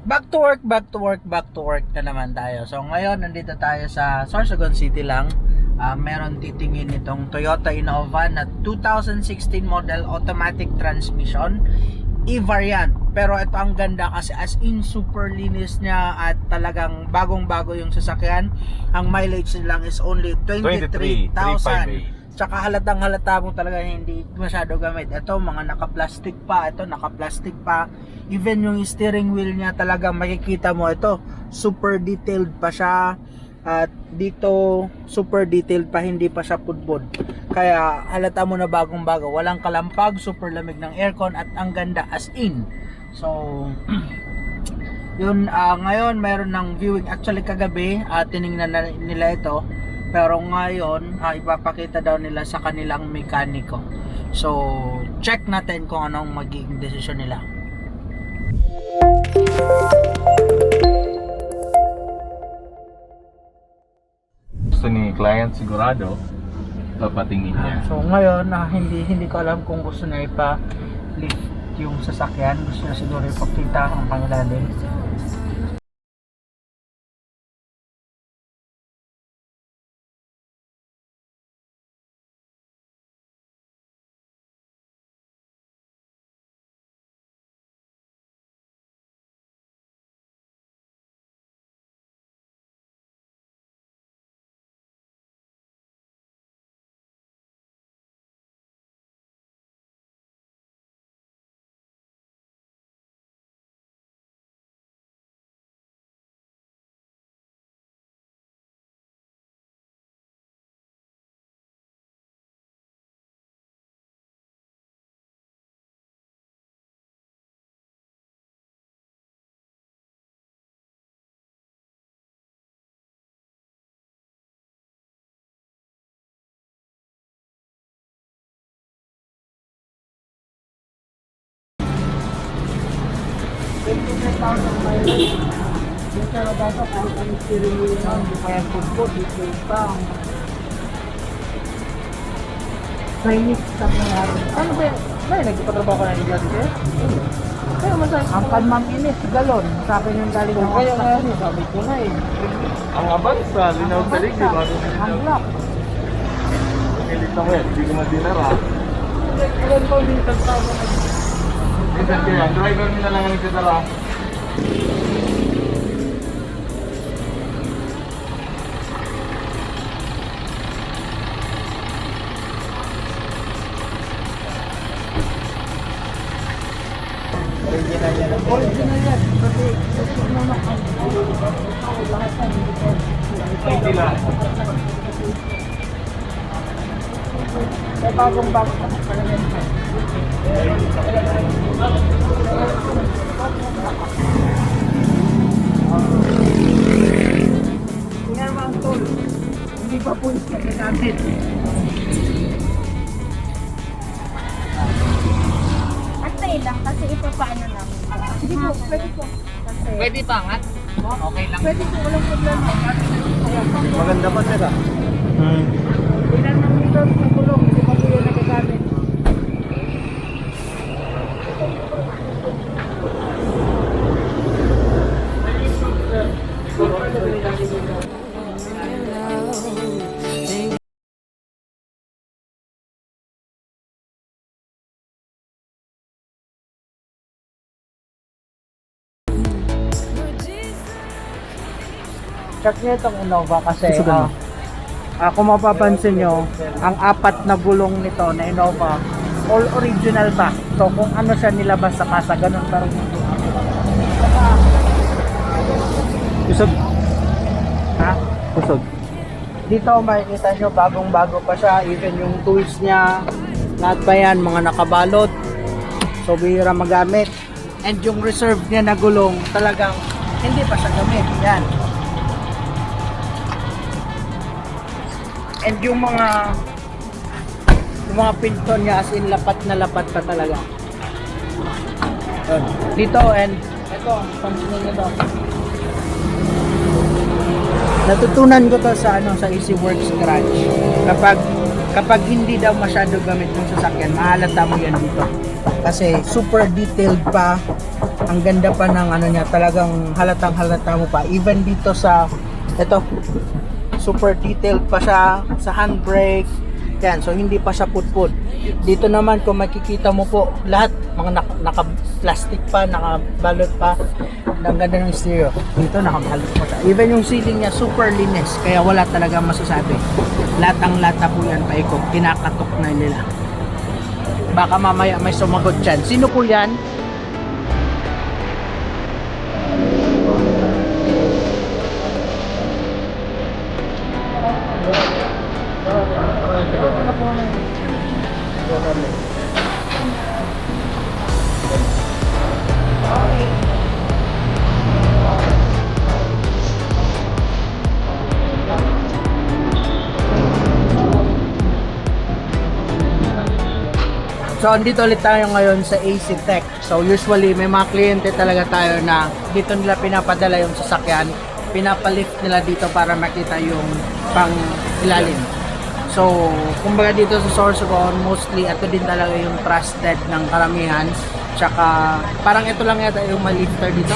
Back to work, back to work, back to work na naman tayo. So ngayon, nandito tayo sa Sorsogon City lang. Meron titingin itong Toyota Innova na 2016 model automatic transmission E-variant. Pero ito ang ganda kasi as in super linis niya at talagang bagong-bago yung sasakyan. Ang mileage lang is only 23,000. Tsaka halatang halata mo talaga hindi masyado gamit. Ito mga naka-plastic pa. Ito naka-plastic pa. Even yung steering wheel niya talagang makikita mo ito. Super detailed pa siya. At dito super detailed pa, hindi pa siya pudbod. Kaya halata mo na bagong bago. Walang kalampag, super lamig ng aircon at ang ganda as in. So yun, ngayon mayroon ng viewing. Actually kagabi tiningnan na nila ito. Pero ngayon ipapakita daw nila sa kanilang mekaniko. So check natin kung anong magiging desisyon nila. Gusto ni client sigurado papatingin niya. So ngayon hindi ko alam kung gusto niya ipa-lift yung sasakyan. Gusto niya siguro ipakita ang pangilalim. Yung karabasa kahit ang steering wheel na hindi kaya pudpod, dito pa Chinese sa nangyari. Ano ba yun? May nagpatrabaho ko na ni Jessica? Kaya masaya. Ang panmaminis, galon. Sabi niyong galing ng kaya nga yun, sabi ko na eh. Ang abansa, linaw sa lig, di ba? Ang block. Nilita mo yan, hindi ko madinara. Ilan po din tagtawag na. Minsan kaya, driver nila lang ang nagdadala. Original yan. Original yan. Kasi gusto naman ang lahat na hindi ko. Hindi lang. May bagong-bago na pala yan. Tingnan mo ang tool. Hindi pa po isa natin. Atay lang kasi ito paano lang. Hindi po, pwede po. Kasi Pwede pa angat? Okay lang. Pwede po, walang problema. Maganda pa sir ah. Ilan ng liters ng gulong, hindi pa po yun nagagamit. Check nyo itong Innova kasi kung mapapansin nyo, ang apat na gulong nito na Innova, all original pa. So kung ano siya nilabas sa kasa, ganun pa rin. Kusog. Ha? Kusog. Dito makikita nyo, bagong-bago pa siya. Even yung tools niya, lahat pa yan, mga nakabalot. So bihira magamit. And yung reserve niya na gulong, talagang hindi pa siya gamit. Yan. And yung mga pinto niya as in lapat na lapat pa talaga. Yun. Dito and ito, pansin niyo to. Natutunan ko to sa Easy Works Garage. Kapag hindi daw masyado gamit ng sasakyan, mahalata mo yan dito. Kasi super detailed pa. Ang ganda pa ng ano niya, talagang halatang halata mo pa. Even dito sa ito, super detailed pa siya sa handbrake. Yan, so hindi pa siya putput. Dito naman kung makikita mo po, lahat mga naka-plastic pa, nakabalot pa. Ang ganda ng stereo. Dito nakabalot pa siya. Even yung ceiling niya super linis, kaya wala talaga masasabi. Latang lata po yan paikot, kinakatok na nila. Baka mamaya may sumagot dyan. Sino po yan? So, andito ulit tayo ngayon sa AC Tech. So, usually, may mga kliyente talaga tayo na dito nila pinapadala yung sasakyan. Pinapalift nila dito para makita yung pang ilalim. So, kumbaga dito sa Sorsogon, mostly, ito din talaga yung trusted ng karamihan. Tsaka, parang ito lang yata yung malifter dito.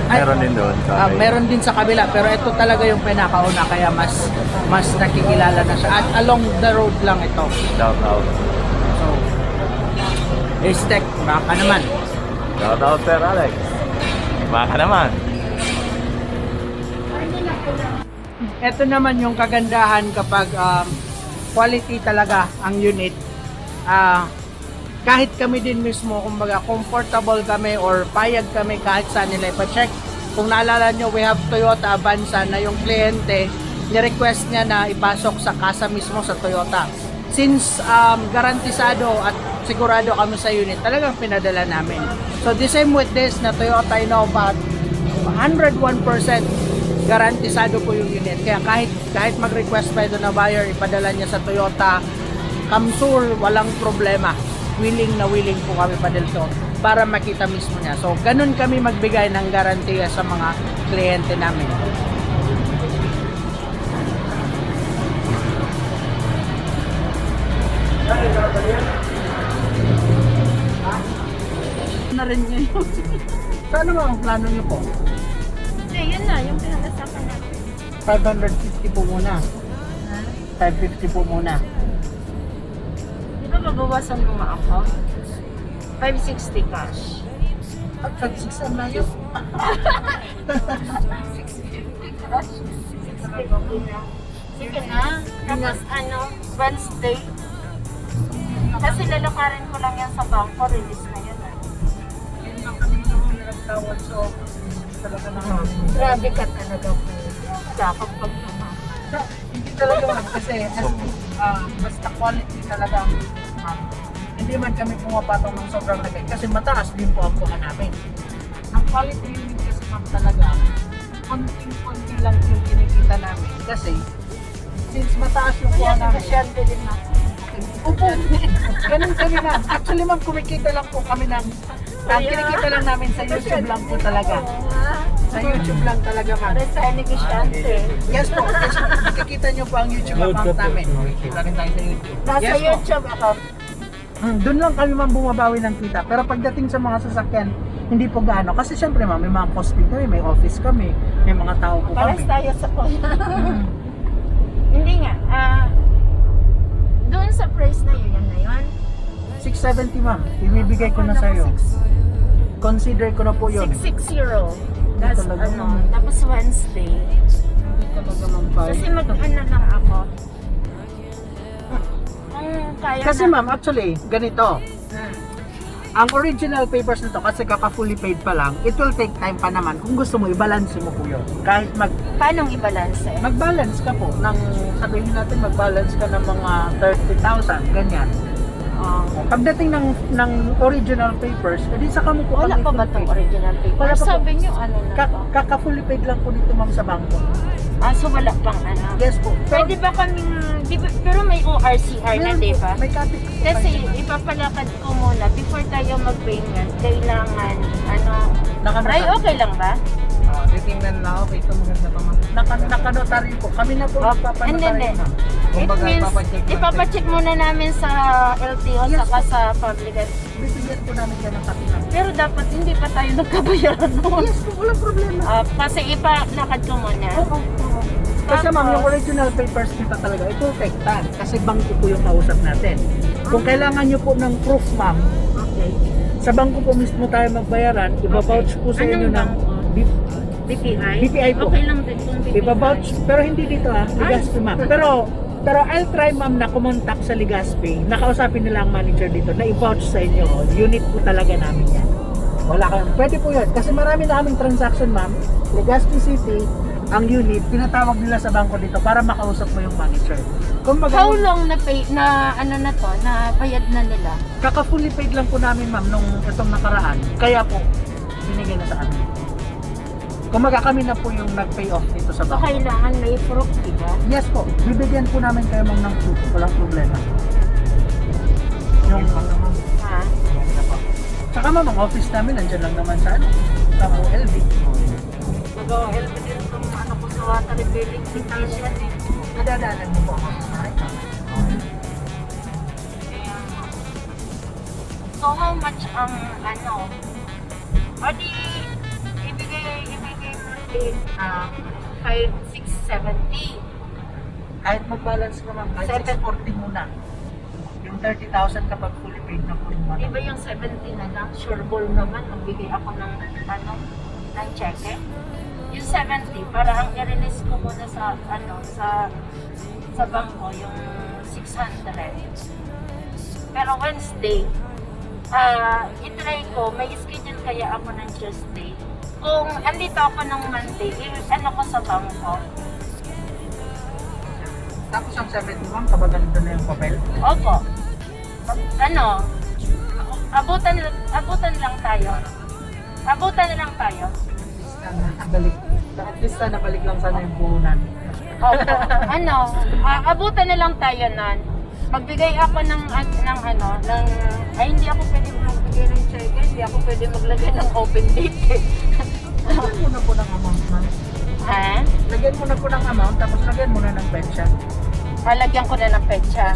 Ay, Meron din doon sa meron din sa kabila, pero ito talaga yung pinakauna, kaya mas nakikilala na siya. At along the road lang ito. Shout out. So, AC Tech, baka naman. Shout out, Sir Alex. Baka naman. Ito naman yung kagandahan kapag quality talaga ang unit. Kahit kami din mismo, kumbaga comfortable kami or payag kami kahit saan nila ipa-check. Kung naalala nyo, we have Toyota Avanza na yung kliyente, ni-request niya na ipasok sa kasa mismo sa Toyota. Since garantisado at sigurado kami sa unit, talagang pinadala namin. So the same with this na Toyota Innova, 101% garantisado po yung unit. Kaya kahit mag-request pa ito na buyer, ipadala niya sa Toyota, come sure, walang problema. Willing na willing po kami padalto para makita mismo niya. So, ganun kami magbigay ng garantiya sa mga kliyente namin. Na rin yun. So, ano ba ang plano niyo po? Eh, yun na, yung pinag-asapan natin. 550 po muna. 550 po muna. Di ba mabawasan ko ako? 560 cash. At 6 na yun. 650 cash. 650 na. Sige na. Tapos ano, Wednesday. Kasi lalakarin ko lang yan sa bangko. Release na yun. Yun lang kanina ko nagtawad so talaga naman. Grabe ka talaga po. Kakapag naman. Hindi talaga man kasi basta quality talaga hindi man kami pumapatong ng sobrang lagay kasi mataas din po ang kuha namin. Ang quality unit kasi ma'am talaga konting-konti lang yung kinikita namin kasi since mataas yung kuha namin. Negosyante din ako. Opo, ganun kami na. Actually ma'am, kumikita lang po kami ng kinikita lang namin sa YouTube lang po talaga. Sa YouTube lang talaga ma'am. Para sa negosyante. Yes po, yes po. Makikita nyo po ang YouTube account namin. Makikita rin tayo sa YouTube. Nasa Yes po. YouTube ako. Doon lang kami ma'am bumabawi ng kita. Pero pagdating sa mga sasakyan, hindi po gaano. Kasi syempre ma'am, may mga costing kami, may office kami, may mga tao po Paras kami. tayo sa phone. Hindi nga. Doon sa price na yun, yan na yun. 670 ma'am, ibibigay ko na sa iyo. Consider ko na po yun. 660. That's talaga ano. naman. Tapos Wednesday. Hindi talaga ma'am Kasi mag-ano lang ako. Kaya Kasi na. ma'am, actually, ganito. Ang original papers nito kasi kaka-fully paid pa lang, it will take time pa naman. Kung gusto mo, i-balance mo po yun. Kahit Paano i-balance eh? mag-balance ka po ng, sabihin natin, mag-balance ka ng mga 30,000, ganyan. Pagdating ng original papers, edi saka mo po Wala kami pa ba full itong paid. original paper? Wala pa po. Sabi niyo ano na ba? Kaka-fully paid lang po dito ma'am sa bangko. So wala pang ano. Yes po. Pwede ba kaming, pero may ORCR na, Meron di po, ba? may copy po Kasi tayo. ipapalakad ko muna before tayo mag-payment, kailangan ano, Naka- ay okay lang ba? Titingnan na ako, ito maganda pa man. Naka-notary po. Kami na po magpapanotary, Hindi. ma'am. It Kumbaga, means, ipapacheck lang ipapacheck muna namin sa LTO Yes, saka sa public. Bibigyan po namin kayo ng copy, ma'am. Pero dapat hindi pa tayo nagkabayaran noon. Yes po, walang problema. Kasi ipalakad ko muna. Oo. Kasi ma'am, yung original papers kita talaga, ito tektan. Kasi bangko po yung kausap natin. Kung kailangan nyo po ng proof, ma'am, Okay. sa bangko po mismo tayo magbayaran, ibabouch po sa inyo Anong ng bangko? BPI? BPI po. Okay lang din kung BPI. Ibabouch, pero hindi dito Legazpi, ma'am. Pero I'll try, ma'am, na kumontak sa Legazpi, nakausapin nila ang manager dito, na i-vouch sa inyo. Unit po talaga namin yan. Wala kayong, pwede po yun. Kasi marami na kaming transaction, ma'am. Legazpi City, ang unit, pinatawag nila sa bangko dito para makausap mo yung manager. How long na pay, na ano na to, na bayad na nila? Kaka-fully paid lang po namin, ma'am, nung itong nakaraan. Kaya po, binigay na sa amin. Kumaga kami na po yung nag-pay off dito sa So, bangko. kailangan may proof, diba? Yes po, bibigyan po namin kayo, ma'am, ng proof. Walang problema. Yung, Ha? saka ma'am, ang office namin, nandiyan lang naman sa sa OLB. Mag-OLP din itong ano ko sa water refilling station eh. Nadadaanan mo po, ma'am. So, how much ang ano? O di, ibigay mo din 5,670. Kahit mag-balance ka, ma'am, kahit 640 muna. Yung 30,000 kapag fully paid na po yung Di money. ba yung 70 na lang? Sure ball naman, magbigay ako ng ano, ng cheque. Yung 70, para ang i-release ko muna sa ano, sa bangko, yung 600. Pero Wednesday, itry ko, may schedule kaya ako ng Tuesday. Kung andito ako ng Monday, ano ko sa bangko. Tapos ang 70, ma'am, kapag ganito na yung papel. Opo. Ano, abutan lang tayo. Abutan na lang tayo. Balik. At least sana balik lang sana yung puhunan. Opo. Ano, abutan na lang tayo nun. Magbigay ako ng ay hindi ako pwede magbigay ng check, hindi ako pwede maglagay ng open date. Lagyan mo na po ng amount, ma'am. Ha? Lagyan mo na po ng amount, tapos lagyan mo na ng pensya. Lalagyan ko na ng petsa.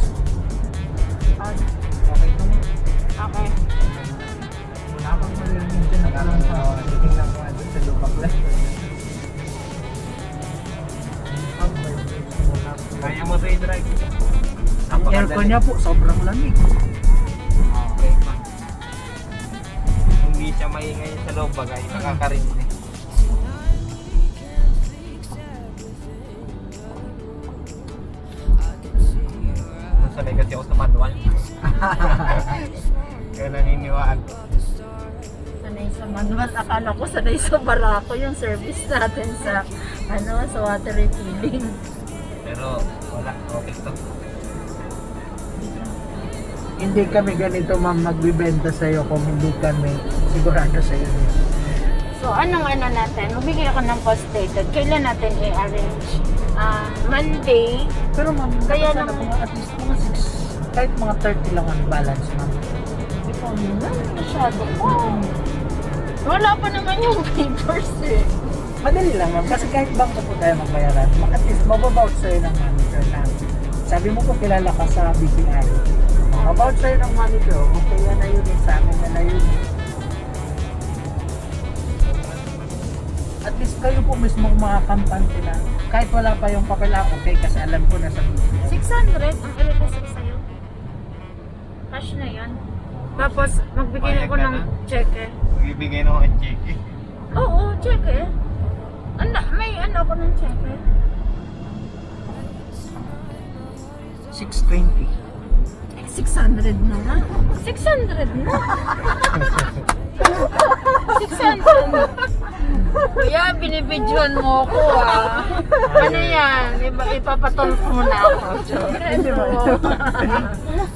Okay po. Okay. Wala akong malilinig dyan na parang sa titingnan ko ano sa lupang lang. Kaya mo sa i-drive. Ang aircon niya po, sobrang lamig. Okay pa. Kung hindi siya maingay sa loob bagay, nakakarinig eh. Sanay kasi ako sa manual. Kaya naniniwaan. Sanay sa manual. Akala ko sanay sa barako yung service natin sa sa water refilling. Pero wala, okay to. Hindi kami ganito, ma'am, magbibenta sa'yo kung hindi kami sigurado sa'yo. So, anong natin? Magbigay ako ng post dated. Kailan natin i-arrange? Monday. Pero ma'am, Kaya dapat sana lang- po at least mga 6, kahit mga 30 lang ang balance, ma'am. Ito na, masyado po. Wala pa naman yung papers eh. Madali lang, ma'am, kasi kahit bangko po tayo magbayaran, at least mababouch sa'yo ng manager na sabi mo po kilala ka sa BPI. Mababouch sa'yo ng manager, okay yan na yun, sa amin na yun. At least kayo po mismo mga kampante na kahit wala pa yung papel, okay, kasi alam ko na sa BPI. 600 ang i-receive sa'yo. Cash na yan. Tapos, magbigay Bayad ako ka ng na? cheque. Magbibigay na ako ng check eh. Oo, cheque. May ako ng cheque. 620. 600 na nga. 600 na. 600. Kuya, binibidyoan mo ako Ano yan? Ipapatulog muna ako. Hindi ba?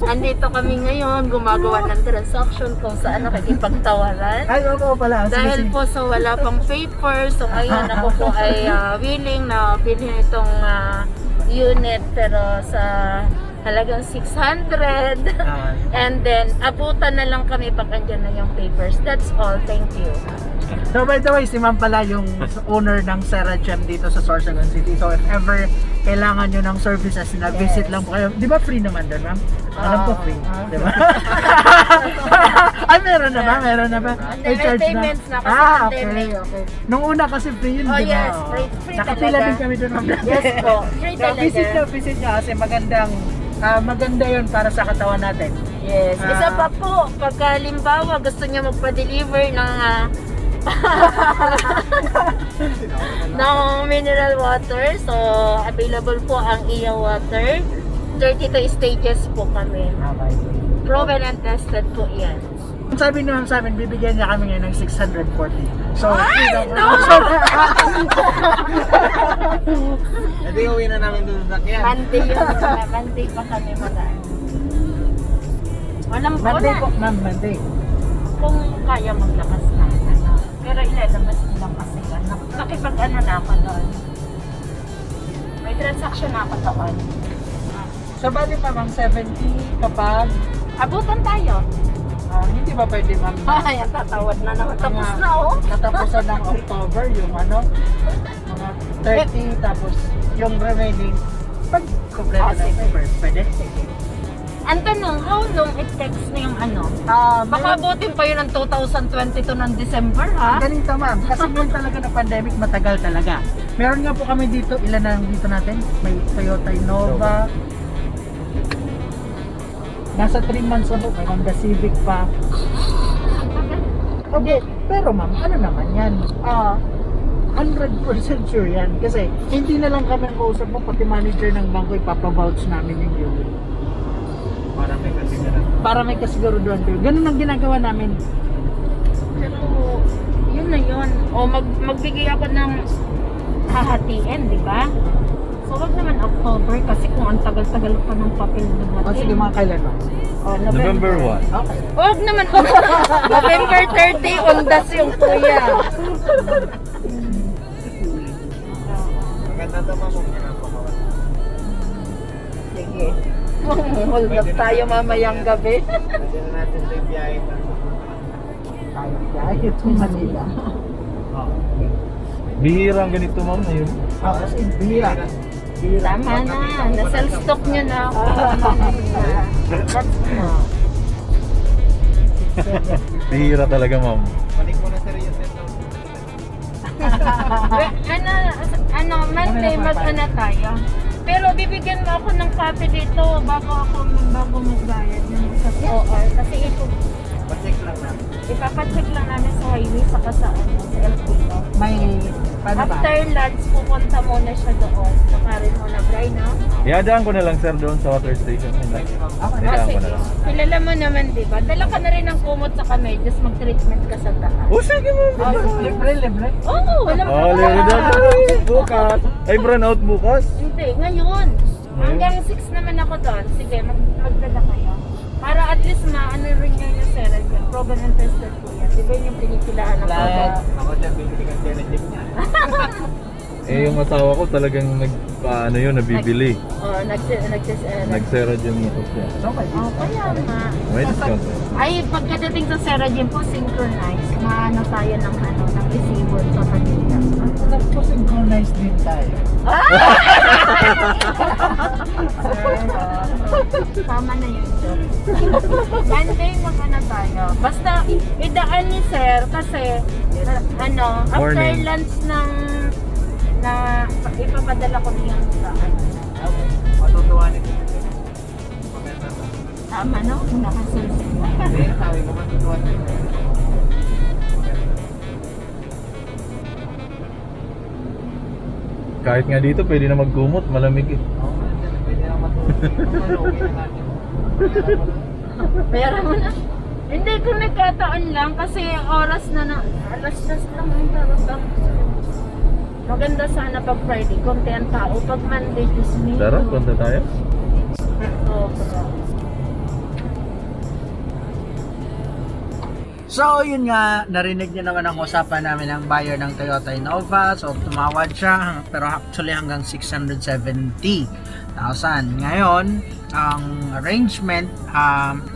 Andito kami ngayon, gumagawa ng transaction kung saan nakikipagtawaran. Ay, oo pala. Sige, Dahil sige. po sa wala pang paper, so ngayon ako po ay willing na bilhin itong unit pero sa halagang 600. And then, abutan na lang kami pag andyan na yung papers. That's all. Thank you. So by the way, si Ma'am pala yung owner ng Serachem dito sa Sorsogon City. So if ever kailangan nyo ng services na visit lang po kayo. Di ba free naman doon, Ma'am? Alam ko free. Di ba? Ay, meron na ba? Meron na ba? May payments na kasi pandemic. Okay. Nung una kasi free yun, Oh di ba? yes, Oo. free Nakapila talaga. din kami doon, Ma'am. Yes po, free So, talaga. visit nyo kasi magandang maganda yun para sa katawan natin. Yes. Isa Ah. pa po, pagka halimbawa gusto niya magpa-deliver ng ng mineral water, so available po ang iya water. 32 stages po kami. Okay. Proven and tested po yan. Sabi ni Ma'am sa amin, bibigyan niya kami ngayon ng 640. So, Ay, no! Hindi, uwi na namin doon sa sakyan. Monday yun. Monday pa kami magaan. Walang Monday wala. po, Ma'am, Monday. Kung kaya maglakas na. Ano. Pero ilalabas nilang kasi yan. Nakipag-ano na ako doon. May transaction na ako doon. So, bali pa Ma'am, 70 kapag Abutan tayo. hindi ba pwede Ma'am Ay, ang tatawad na naman. Tapos na oh. natapusan ng October yung ano, mga 30 tapos yung remaining pag kompleto Ah, na sige. October, pwede? Ang tanong, how long it takes na yung ano? Baka abutin pa yun ng 2022 ng December, ha? Ganito Ma'am, kasi ngayon talaga na pandemic matagal talaga. Meron nga po kami dito, ilan na dito natin? May Toyota Innova. Nasa 3 months na po, may Honda Civic pa. Okay, pero ma'am, ano naman yan? 100% sure yan. Kasi hindi na lang kami kausap mo, pati manager ng bangko ipapavouch namin yung unit. Para may kasigurado. Para may kasiguraduhan kayo. Ganun ang ginagawa namin. Pero, yun na yun. O, magbigay ako ng hahatiin, di ba? So, wag naman October kasi kung ang tagal-tagal pa ng papel dumating. O sige, mga kailan ba? O, November. 1. Okay. Wag naman. November 30, undas yung kuya. Maganda ito ma'am, huwag niya na pakawan. Sige. Hold up tayo mamayang gabi. Pwede na natin sa ibiyahe na. Kaya ito Manila. Bihira ang ganito ma'am na yun. As in, bihira. Tama na. Na-self-stock nyo na ako. That's na. Bihira talaga ma'am. Balik mo na sa Rio Centro. Ano, Monday mag-ano tayo. Pero bibigyan mo ako ng copy dito bago magbayad ng sa OR. Kasi Pacheck lang namin. ipapacheck lang namin sa highway saka sa LTO. May, paano ba? After lunch, pupunta muna siya doon. Sakarin mo na, Bray, no? Iadaan ko na lang sir doon sa water station. Okay. Iadaan ko Sige. na lang. Kilala mo naman, di ba? Dala ka na rin ng kumot sa kamay, just mag-treatment ka sa taas. Oh sige ma'am. Libre, libre. Oo, walang Oh, libre na. Bukas. Ay, brown out bukas. Hindi, ngayon. Hanggang 6 naman ako doon. Sige, magdala kayo. Para at least maano rin nyo yung Serachem. Proven and tested po yan. Di ba yun yung pinipilahan ng Like, product? Ako dyan, bibili ka Serachem niya. Eh, yung asawa ko talagang ano yun, nabibili. Oh, Nagsera dyan mo siya. Okay. Oh, kaya nga. May discount. Ay, pagkadating sa Serachem po, synchronize. Maano tayo ng ano, ng resibo sa kanila. Nagpo-synchronize din tayo. Tama na yun, sir. Monday mag-ano tayo. Basta, idaan ni sir kasi, ano, after Morning. lunch na ipapadala ko niya sa ano. Okay. Matutuwa nito. Maganda to. Tama, no? Nakasulsin. Hindi, sabi ko matutuwa nito. Kahit nga dito, pwede na magkumot. Malamig eh. Oo, pwede na matutuwa. Uwi na natin. Pera mo na. Hindi, kung nagkataon lang kasi oras na alas 10 lang ang talaga. Maganda sana pag Friday, konti ang tao. Pag Monday, Tuesday. Tara, punta tayo. So, yun nga, narinig niyo naman ang usapan namin ng buyer ng Toyota Innova. So, tumawad siya, pero actually hanggang 670. Ngayon, ang arrangement,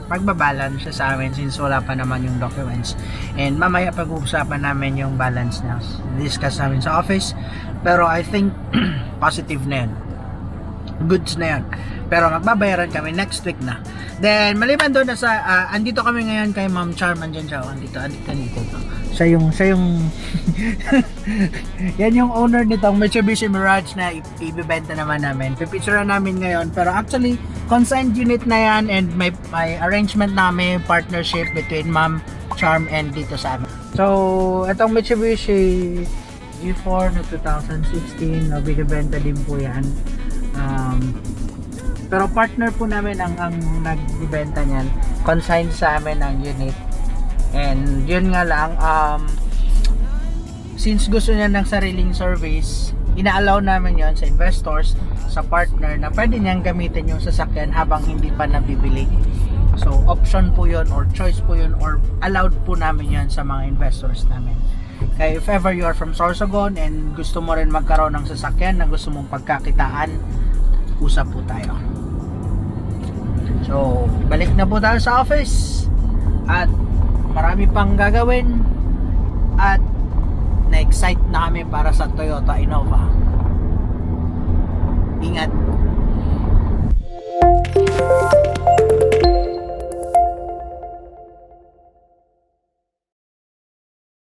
magbabalance siya sa amin since wala pa naman yung documents. And mamaya pag-uusapan namin yung balance na discuss namin sa office. Pero I think positive na yun. Goods na yun. Pero magbabayaran kami next week na. Then, maliban doon na sa, andito kami ngayon kay Ma'am Charm. Andyan siya. Andito. Siya yung yan yung owner nitong Mitsubishi Mirage na ibibenta naman namin. Pipicturean namin ngayon. Pero actually, consigned unit na yan and may arrangement namin, partnership between Ma'am Charm and dito sa amin. So, itong Mitsubishi G4 na 2016, bibenta din po yan. Pero partner po namin ang nagbibenta niyan. Consigned sa amin ang unit. And yun nga lang, since gusto niya ng sariling service, ina-allow namin yon sa investors, sa partner, na pwede niyang gamitin yung sasakyan habang hindi pa nabibili. So option po yun or choice po yun or allowed po namin yon sa mga investors namin. Kaya if ever you are from Sorsogon and gusto mo rin magkaroon ng sasakyan na gusto mong pagkakitaan, usap po tayo. So balik na po tayo sa office at marami pang gagawin at na-excite na kami para sa Toyota Innova. Ingat!